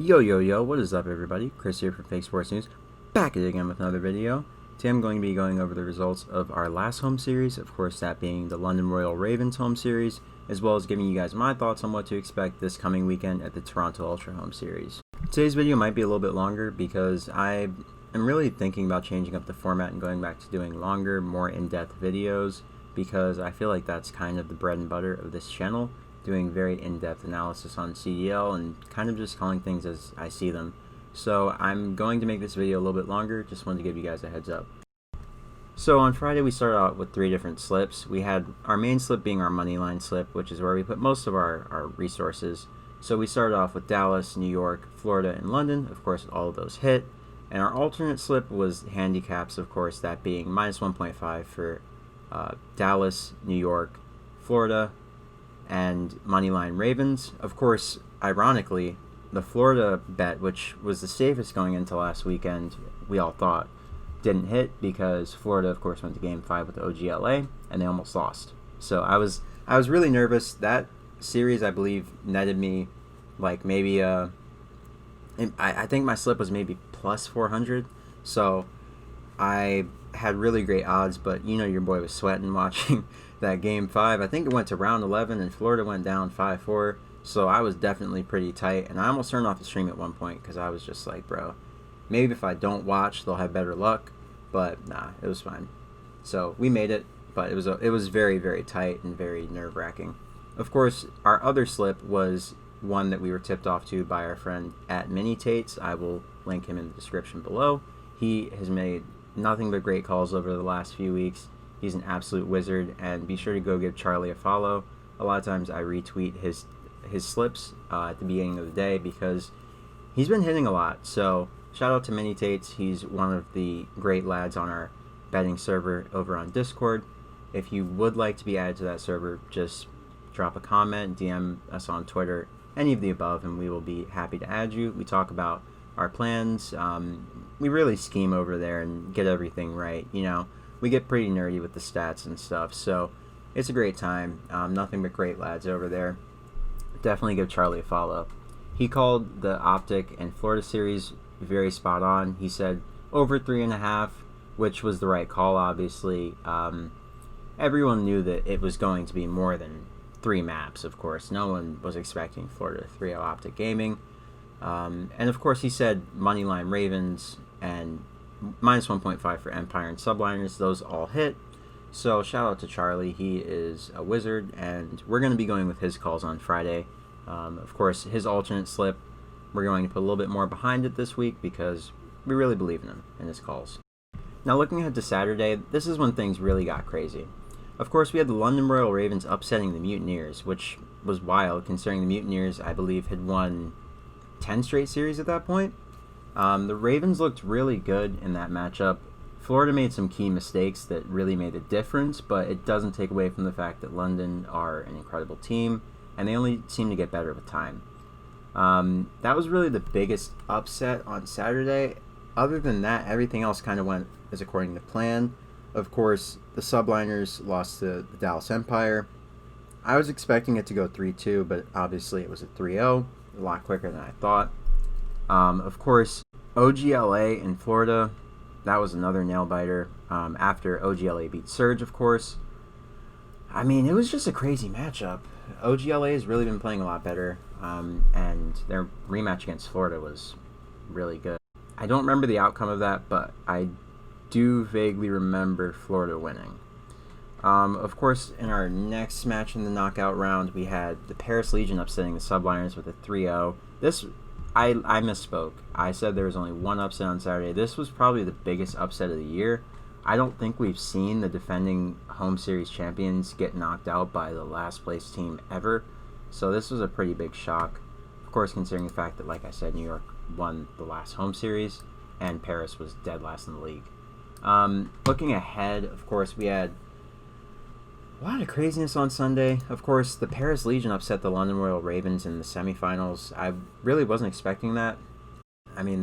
Yo, yo, yo, what is up, everybody? Chris here from Fake Sports News, back at it again with another video. Today I'm going to be going over the results of our last home series, of course that being the London Royal Ravens home series, as well as giving you guys my thoughts on what to expect this coming weekend at the Toronto Ultra home series. Today's video might be a little bit longer because I am really thinking about changing up the format and going back to doing longer, more in-depth videos, because I feel like that's kind of the bread and butter of this channel. Doing very in-depth analysis on CDL and kind of just calling things as I see them. So I'm going to make this video a little bit longer, just wanted to give you guys a heads up. So on Friday we started out with 3 different slips. We had our main slip being our money line slip, which is where we put most of our resources. So we started off with Dallas, New York, Florida, and London. Of course all of those hit. And our alternate slip was handicaps, of course, that being minus 1.5 for Dallas, New York, Florida, and Moneyline Ravens. Of course, ironically, the Florida bet, which was the safest going into last weekend, we all thought, didn't hit because Florida, of course, went to Game 5 with OGLA, and they almost lost. So I was really nervous. That series, I believe, netted me like maybe I think my slip was maybe plus 400. So I had really great odds, but you know your boy was sweating watching that Game 5. I think it went to round 11 and Florida went down 5-4, so I was definitely pretty tight, and I almost turned off the stream at one point because I was just like, bro, maybe if I don't watch they'll have better luck, but nah, it was fine. So we made it, but it was very, very tight and very nerve-wracking. Of course, our other slip was one that we were tipped off to by our friend at Mini Tates. I will link him in the description below. He has made nothing but great calls over the last few weeks. He's an absolute wizard, and be sure to go give Charlie a follow. A lot of times I retweet his slips at the beginning of the day because he's been hitting a lot. So shout out to Mini Tates. He's one of the great lads on our betting server over on Discord. If you would like to be added to that server, just drop a comment, DM us on Twitter, any of the above, and we will be happy to add you. We talk about our plans. We really scheme over there and get everything right. You know, we get pretty nerdy with the stats and stuff, so it's a great time. Nothing but great lads over there. Definitely give Charlie a follow. He called the Optic and Florida series very spot on. He said over 3.5, which was the right call, obviously. Everyone knew that it was going to be more than 3 maps, of course. No one was expecting Florida 3-0 Optic Gaming. And of course he said Moneyline Ravens and minus 1.5 for Empire and Subliners. Those all hit. So shout out to Charlie. He is a wizard, and we're going to be going with his calls on Friday. Of course, his alternate slip, we're going to put a little bit more behind it this week because we really believe in him and his calls. Now looking ahead to Saturday, this is when things really got crazy. Of course, we had the London Royal Ravens upsetting the Mutineers, which was wild considering the Mutineers, I believe, had won 10 straight series at that point. The Ravens looked really good in that matchup. Florida made some key mistakes that really made a difference, but it doesn't take away from the fact that London are an incredible team, and they only seem to get better with time. That was really the biggest upset on Saturday. Other than that, everything else kind of went as according to plan. Of course, the Subliners lost to the Dallas Empire. I was expecting it to go 3-2, but obviously it was a 3-0, a lot quicker than I thought. Of course, OGLA in Florida, that was another nail-biter after OGLA beat Surge, of course. I mean, it was just a crazy matchup. OGLA has really been playing a lot better, and their rematch against Florida was really good. I don't remember the outcome of that, but I do vaguely remember Florida winning. Of course, in our next match in the knockout round, we had the Paris Legion upsetting the Subliners with a 3-0. I misspoke. I said there was only one upset on Saturday. This was probably the biggest upset of the year. I don't think we've seen the defending home series champions get knocked out by the last place team ever. So this was a pretty big shock. Of course, considering the fact that, like I said, New York won the last home series and Paris was dead last in the league. Looking ahead, of course, we had a lot of craziness on Sunday. Of course, the Paris Legion upset the London Royal Ravens in the semifinals. I really wasn't expecting that. I mean,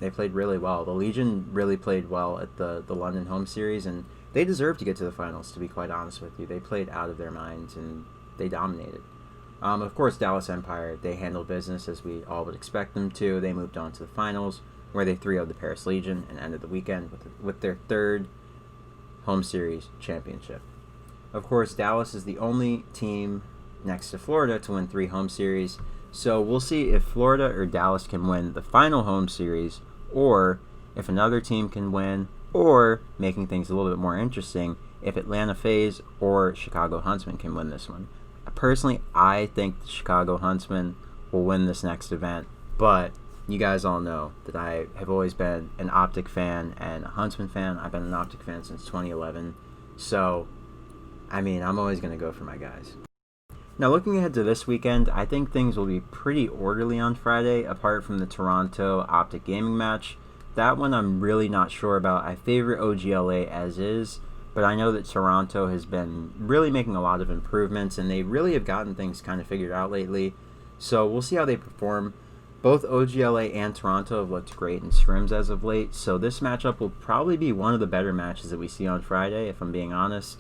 they played really well. The Legion really played well at the London home series, and they deserved to get to the finals, to be quite honest with you. They played out of their minds, and they dominated. Of course, Dallas Empire, they handled business as we all would expect them to. They moved on to the finals, where they 3-0'd the Paris Legion and ended the weekend with their third home series championship. Of course, Dallas is the only team next to Florida to win 3 home series, so we'll see if Florida or Dallas can win the final home series, or if another team can win, or, making things a little bit more interesting, if Atlanta FaZe or Chicago Huntsmen can win this one. Personally, I think the Chicago Huntsmen will win this next event, but you guys all know that I have always been an Optic fan and a Huntsman fan. I've been an Optic fan since 2011, so, I'm always going to go for my guys. Now, looking ahead to this weekend, I think things will be pretty orderly on Friday, apart from the Toronto Optic Gaming match. That one I'm really not sure about. I favor OGLA as is, but I know that Toronto has been really making a lot of improvements, and they really have gotten things kind of figured out lately. So we'll see how they perform. Both OGLA and Toronto have looked great in scrims as of late, so this matchup will probably be one of the better matches that we see on Friday, if I'm being honest.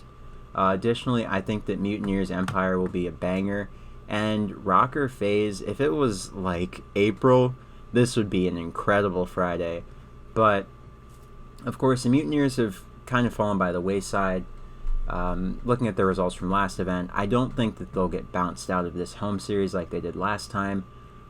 Additionally, I think that Mutineers Empire will be a banger, and Rocker FaZe, if it was like April, this would be an incredible Friday. But, of course, the Mutineers have kind of fallen by the wayside. Looking at their results from last event, I don't think that they'll get bounced out of this home series like they did last time.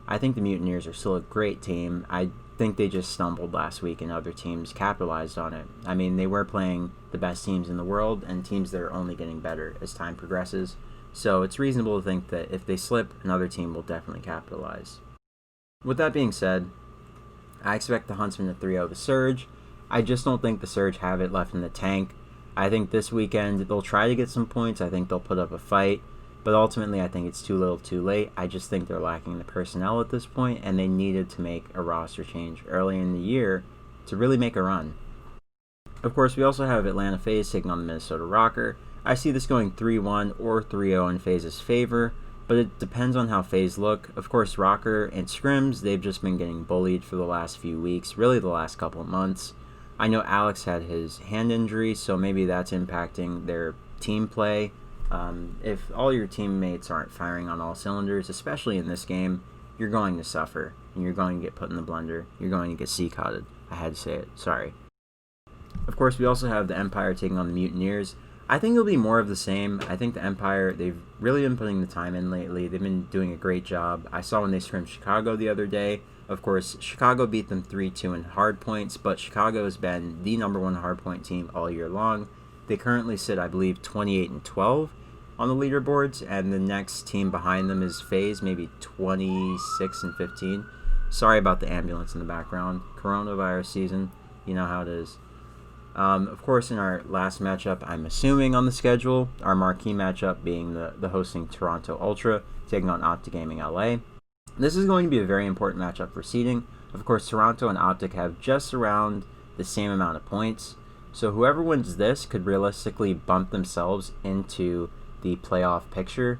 I think the Mutineers are still a great team. I think they just stumbled last week and other teams capitalized on it. They were playing the best teams in the world and teams that are only getting better as time progresses. So it's reasonable to think that if they slip, another team will definitely capitalize. With that being said, I expect the Huntsmen to 3-0 the Surge. I just don't think the Surge have it left in the tank. I think this weekend they'll try to get some points. I think they'll put up a fight. But ultimately, I think it's too little too late. I just think they're lacking the personnel at this point, and they needed to make a roster change early in the year to really make a run. Of course, we also have Atlanta FaZe taking on the Minnesota Rocker. I see this going 3-1 or 3-0 in FaZe's favor, but it depends on how FaZe look. Of course, Rocker and Scrims, they've just been getting bullied for the last few weeks, really the last couple of months. I know Alex had his hand injury, so maybe that's impacting their team play. If all your teammates aren't firing on all cylinders, especially in this game, you're going to suffer, and you're going to get put in the blender. You're going to get C-cotted. I had to say it. Sorry. Of course, we also have the Empire taking on the Mutineers. I think it'll be more of the same. I think the Empire, they've really been putting the time in lately. They've been doing a great job. I saw when they scrimmed Chicago the other day. Of course, Chicago beat them 3-2 in hard points, but Chicago has been the #1 hardpoint team all year long. They currently sit, I believe, 28-12 on the leaderboards, and the next team behind them is FaZe, maybe 26-15. Sorry about the ambulance in the background. Coronavirus season, you know how it is. Of course, in our last matchup, I'm assuming on the schedule, our marquee matchup being the hosting Toronto Ultra taking on Optic Gaming LA. This is going to be a very important matchup for seeding. Of course, Toronto and Optic have just around the same amount of points, so whoever wins this could realistically bump themselves into the playoff picture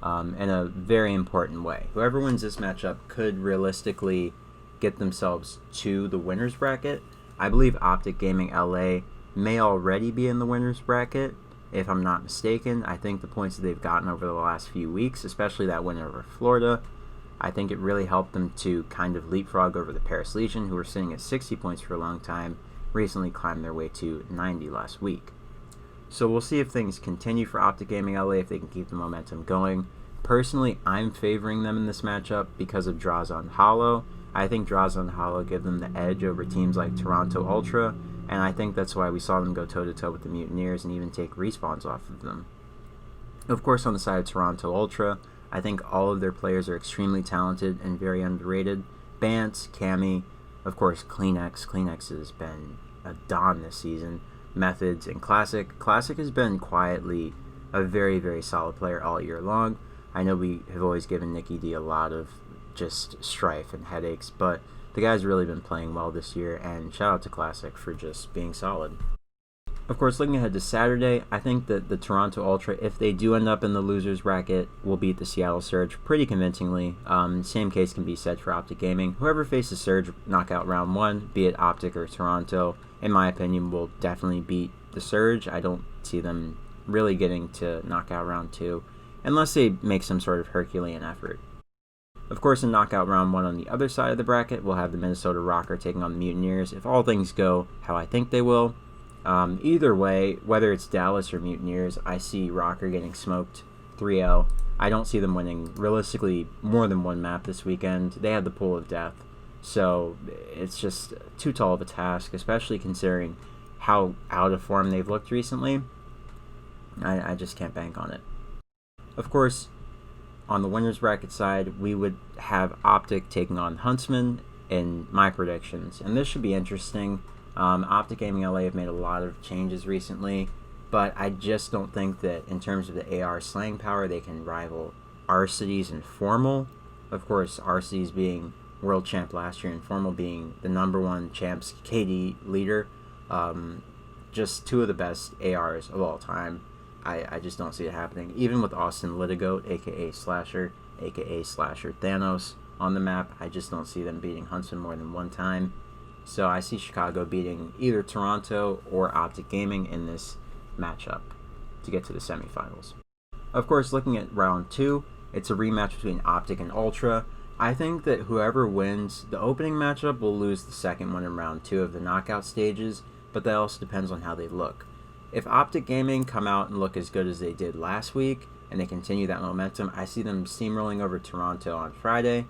in a very important way. Whoever wins this matchup could realistically get themselves to the winner's bracket. I believe Optic Gaming LA may already be in the winner's bracket, if I'm not mistaken. I think the points that they've gotten over the last few weeks, especially that win over Florida, I think it really helped them to kind of leapfrog over the Paris Legion, who were sitting at 60 points for a long time, recently climbed their way to 90 last week. So we'll see if things continue for Optic Gaming LA, if they can keep the momentum going. Personally, I'm favoring them in this matchup because of draws on Hollow. I think draws on Hollow give them the edge over teams like Toronto Ultra, and I think that's why we saw them go toe-to-toe with the Mutineers and even take respawns off of them. Of course, on the side of Toronto Ultra, I think all of their players are extremely talented and very underrated. Bance, Cammy, of course Kleenex. Kleenex has been a don this season. Methods and Classic. Classic has been quietly a very, very solid player all year long. I know we have always given Nicky D a lot of just strife and headaches, but the guy's really been playing well this year, and shout out to Classic for just being solid. Of course, looking ahead to Saturday, I think that the Toronto Ultra, if they do end up in the loser's bracket, will beat the Seattle Surge pretty convincingly. Same case can be said for Optic Gaming. Whoever faces Surge knockout round 1, be it Optic or Toronto, in my opinion, will definitely beat the Surge. I don't see them really getting to knockout round 2. unless they make some sort of Herculean effort. Of course, in knockout round 1 on the other side of the bracket, we'll have the Minnesota Rocker taking on the Mutineers. If all things go how I think they will, either way, whether it's Dallas or Mutineers, I see Rocker getting smoked 3-0. I don't see them winning realistically more than one map this weekend. They have the pool of death, so it's just too tall of a task, especially considering how out of form they've looked recently. I just can't bank on it. Of course, on the winners bracket side, we would have Optic taking on Huntsman in my predictions, and this should be interesting. Optic Gaming LA have made a lot of changes recently, but I just don't think that in terms of the AR slaying power, they can rival R-Cities and Formal. Of course, R-Cities being world champ last year and Formal being the #1 champs KD leader. Just two of the best ARs of all time. I just don't see it happening. Even with Austin Litigoat, aka Slasher Thanos, on the map, I just don't see them beating Huntsman more than one time. So I see Chicago beating either Toronto or Optic Gaming in this matchup to get to the semifinals. Of course, looking at round 2, it's a rematch between Optic and Ultra. I think that whoever wins the opening matchup will lose the second one in round 2 of the knockout stages, but that also depends on how they look. If Optic Gaming come out and look as good as they did last week, and they continue that momentum, I see them steamrolling over Toronto on Friday.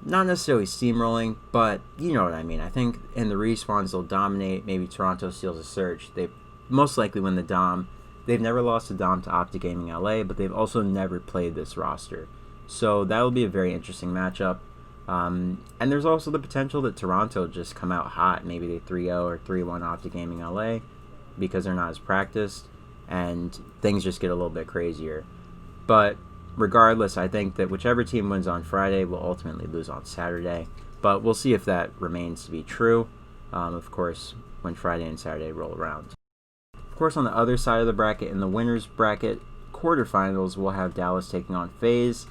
Not necessarily steamrolling, but you know what I mean. I think in the respawns they'll dominate. Maybe Toronto steals a search. They most likely win the Dom. They've never lost a Dom to Optic Gaming LA, but they've also never played this roster. So that'll be a very interesting matchup. And there's also the potential that Toronto just come out hot. Maybe they 3-0 or 3-1 Optic Gaming LA because they're not as practiced, and things just get a little bit crazier. But regardless, I think that whichever team wins on Friday will ultimately lose on Saturday. But we'll see if that remains to be true, of course, when Friday and Saturday roll around. Of course, on the other side of the bracket, in the winners bracket quarterfinals, we'll have Dallas taking on FaZe.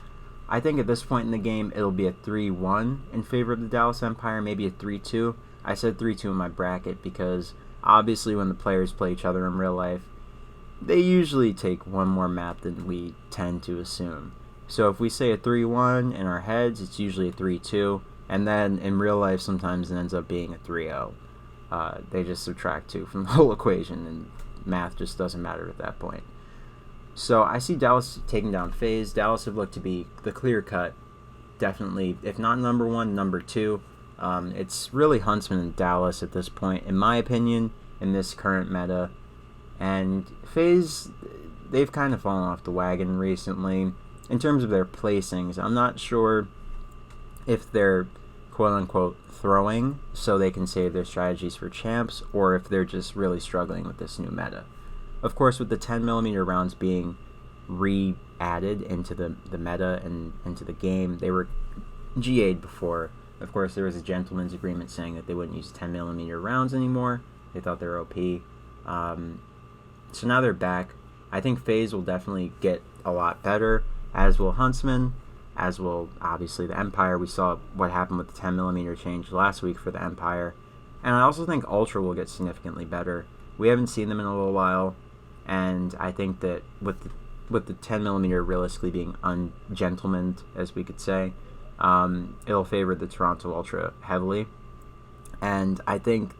I think at this point in the game, it'll be a 3-1 in favor of the Dallas Empire, maybe a 3-2. I said 3-2 in my bracket because obviously when the players play each other in real life, they usually take one more map than we tend to assume. So if we say a 3-1 in our heads, it's usually a 3-2, and then in real life sometimes it ends up being a 3-0. They just subtract 2 from the whole equation, and math just doesn't matter at that point. So I see Dallas taking down FaZe. Dallas have looked to be the clear-cut, definitely, if not #1, #2. It's really Huntsman and Dallas at this point, in my opinion, in this current meta. And FaZe, they've kind of fallen off the wagon recently in terms of their placings. I'm not sure if they're quote-unquote throwing so they can save their strategies for champs, or if they're just really struggling with this new meta. Of course, with the 10mm rounds being re-added into the meta and into the game, they were GA'd before. Of course, there was a gentleman's agreement saying that they wouldn't use 10mm rounds anymore. They thought they were OP. So now they're back. I think FaZe will definitely get a lot better, as will Huntsman, as will obviously the Empire. We saw what happened with the 10mm change last week for the Empire. And I also think Ultra will get significantly better. We haven't seen them in a little while, and I think that with the 10mm realistically being ungentlemaned, as we could say, it'll favor the Toronto Ultra heavily. And I think,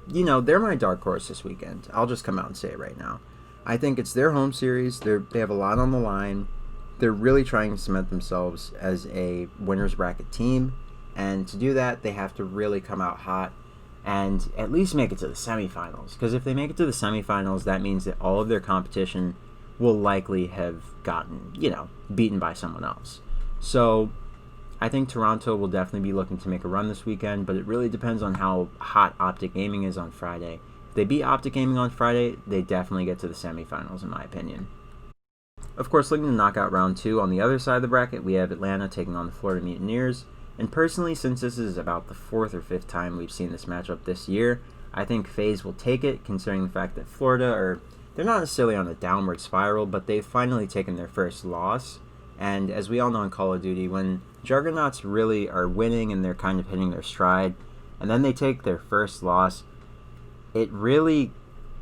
you know, they're my dark horse this weekend. I'll just come out and say it right now. I think it's their home series. They have a lot on the line. They're really trying to cement themselves as a winners bracket team. And to do that, they have to really come out hot and at least make it to the semifinals. Because if they make it to the semifinals, that means that all of their competition will likely have gotten, you know, beaten by someone else. So I think Toronto will definitely be looking to make a run this weekend, but it really depends on how hot Optic Gaming is on Friday. If they beat Optic Gaming on Friday, they definitely get to the semifinals, in my opinion. Of course, looking to knockout round 2, on the other side of the bracket, we have Atlanta taking on the Florida Mutineers. And personally, since this is about the 4th or 5th time we've seen this matchup this year, I think FaZe will take it, considering the fact that Florida they're not necessarily on a downward spiral, but they've finally taken their first loss. And as we all know in Call of Duty, when Juggernauts really are winning and they're kind of hitting their stride, and then they take their first loss, it really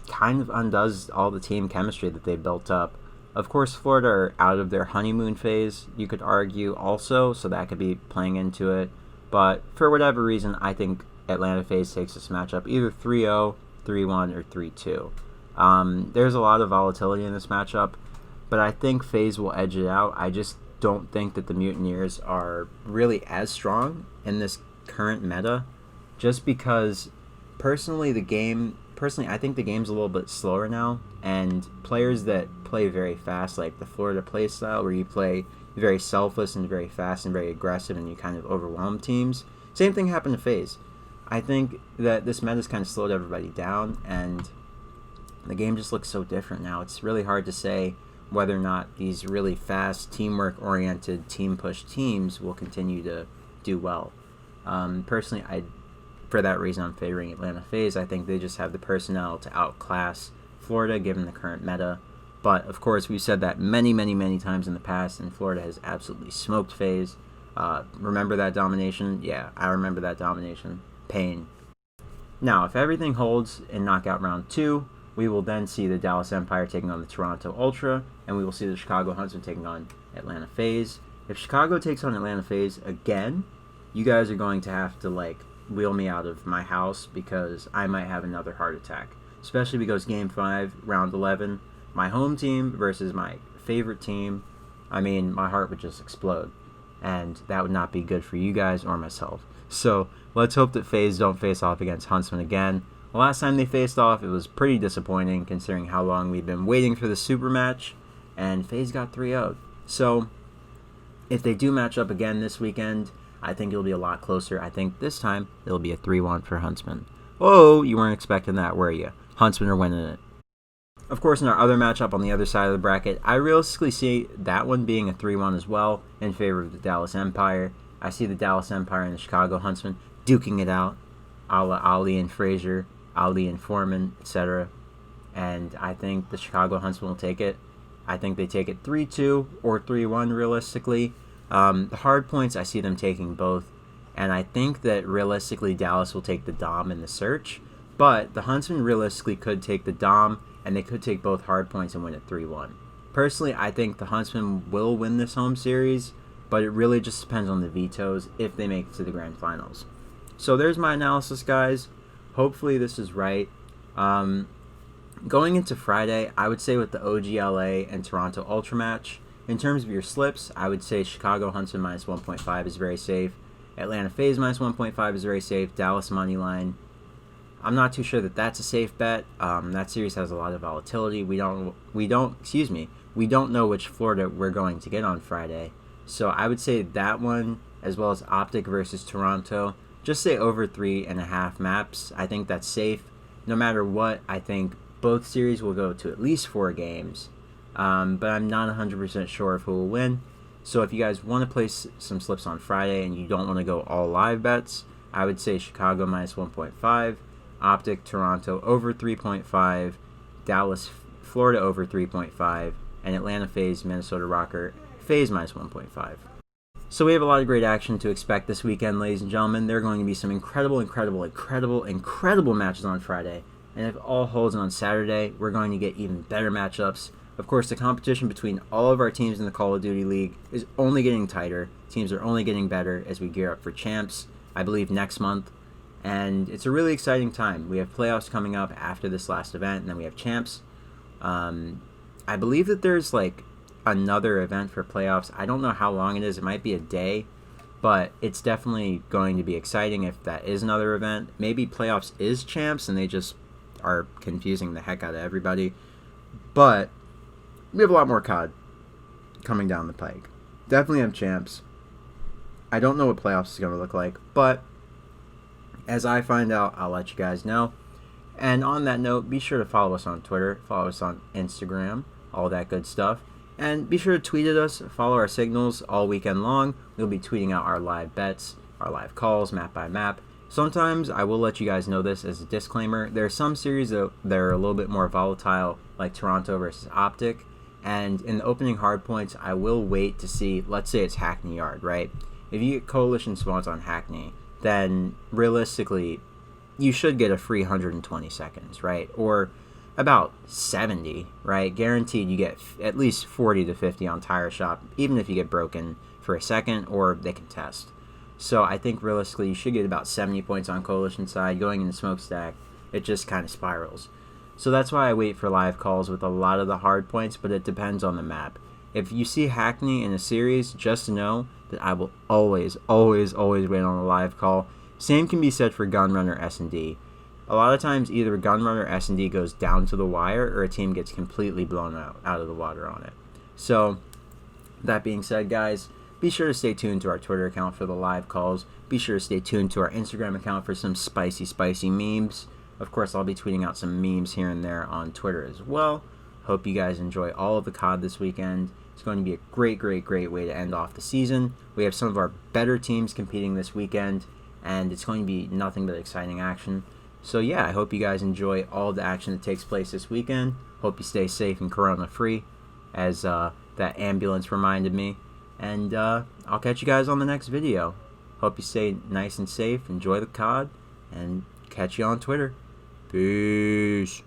kind of undoes all the team chemistry that they built up. Of course, Florida are out of their honeymoon phase, you could argue also, so that could be playing into it. But for whatever reason, I think Atlanta FaZe takes this matchup either 3-0, 3-1, or 3-2. There's a lot of volatility in this matchup, but I think FaZe will edge it out. I just don't think that the Mutineers are really as strong in this current meta, just because personally I think the game's a little bit slower now, and players that play very fast, like the Florida play style where you play very selfless and very fast and very aggressive and you kind of overwhelm teams. Same thing happened to FaZe. I think that this meta's kind of slowed everybody down, and the game just looks so different now. It's really hard to say whether or not these really fast, teamwork-oriented, team-push teams will continue to do well. Personally, for that reason, I'm favoring Atlanta FaZe. I think they just have the personnel to outclass Florida, given the current meta. But, of course, we've said that many, many, many times in the past, and Florida has absolutely smoked FaZe. Remember that domination? Yeah, I remember that domination. Pain. Now, if everything holds in knockout round 2, we will then see the Dallas Empire taking on the Toronto Ultra, and we will see the Chicago Huntsmen taking on Atlanta FaZe. If Chicago takes on Atlanta FaZe again, you guys are going to have to, wheel me out of my house, because I might have another heart attack. Especially because Game 5, Round 11, my home team versus my favorite team, my heart would just explode. And that would not be good for you guys or myself. So, let's hope that FaZe don't face off against Huntsmen again. The last time they faced off, it was pretty disappointing, considering how long we've been waiting for the super match, and FaZe got 3-0'd. So, if they do match up again this weekend, I think it'll be a lot closer. I think this time it'll be a 3-1 for Huntsmen. Oh, you weren't expecting that, were you? Huntsmen are winning it. Of course, in our other matchup on the other side of the bracket, I realistically see that one being a 3-1 as well, in favor of the Dallas Empire. I see the Dallas Empire and the Chicago Huntsmen duking it out, a la Ali and Frazier, Ali and Foreman, etc. And I think the Chicago Huntsmen will take it. I think they take it 3-2 or 3-1 realistically. The hard points, I see them taking both. And I think that realistically Dallas will take the Dom in the search. But the Huntsmen realistically could take the Dom, and they could take both hard points and win it 3-1. Personally, I think the Huntsmen will win this home series, but it really just depends on the vetoes if they make it to the grand finals. So there's my analysis, guys. Hopefully this is right. Going into Friday, I would say with the OGLA and Toronto Ultra match, in terms of your slips, I would say Chicago Huntsmen minus 1.5 is very safe. Atlanta FaZe minus 1.5 is very safe. Dallas Moneyline, I'm not too sure that that's a safe bet. That series has a lot of volatility. We don't know which Florida we're going to get on Friday. So I would say that one, as well as Optic versus Toronto, just say over 3.5 maps. I think that's safe. No matter what, I think both series will go to at least 4 games. But I'm not 100% sure of who will win. So if you guys want to place some slips on Friday and you don't want to go all live bets, I would say Chicago minus 1.5, Optic Toronto over 3.5, Dallas Florida over 3.5, and Atlanta FaZe Minnesota Rocker FaZe minus 1.5. So we have a lot of great action to expect this weekend, ladies and gentlemen. There are going to be some incredible matches on Friday. And if all holds on Saturday, we're going to get even better matchups. Of course, the competition between all of our teams in the Call of Duty League is only getting tighter. Teams are only getting better as we gear up for champs, I believe, next month. And it's a really exciting time. We have playoffs coming up after this last event, and then we have champs. I believe that there's another event for playoffs. I don't know how long it is. It might be a day, but it's definitely going to be exciting if that is another event. Maybe playoffs is champs, and they just are confusing the heck out of everybody. But we have a lot more COD coming down the pike. Definitely have champs. I don't know what playoffs is going to look like, but as I find out, I'll let you guys know. And on that note, be sure to follow us on Twitter, follow us on Instagram, all that good stuff. And be sure to tweet at us, follow our signals all weekend long. We'll be tweeting out our live bets, our live calls, map by map. Sometimes I will let you guys know this as a disclaimer. There are some series that are a little bit more volatile, like Toronto versus Optic. And in the opening hardpoints, I will wait to see, let's say it's Hackney Yard, right? If you get coalition spawns on Hackney, then realistically, you should get a free 120 seconds, right? Or about 70, right? Guaranteed you get at least 40 to 50 on tire shop, even if you get broken for a second or they contest. So I think realistically you should get about 70 points on Coalition side. Going into Smokestack, it just kind of spirals. So that's why I wait for live calls with a lot of the hard points, but it depends on the map. If you see Hackney in a series, just know that I will always wait on a live call. Same can be said for Gunrunner S&D. A lot of times either Gunrunner S&D goes down to the wire or a team gets completely blown out of the water on it. So that being said, guys, be sure to stay tuned to our Twitter account for the live calls. Be sure to stay tuned to our Instagram account for some spicy memes. Of course, I'll be tweeting out some memes here and there on Twitter as well. Hope you guys enjoy all of the COD this weekend. It's going to be a great way to end off the season. We have some of our better teams competing this weekend, and it's going to be nothing but exciting action. So yeah, I hope you guys enjoy all the action that takes place this weekend. Hope you stay safe and corona-free, as that ambulance reminded me. And I'll catch you guys on the next video. Hope you stay nice and safe, enjoy the COD, and catch you on Twitter. Peace.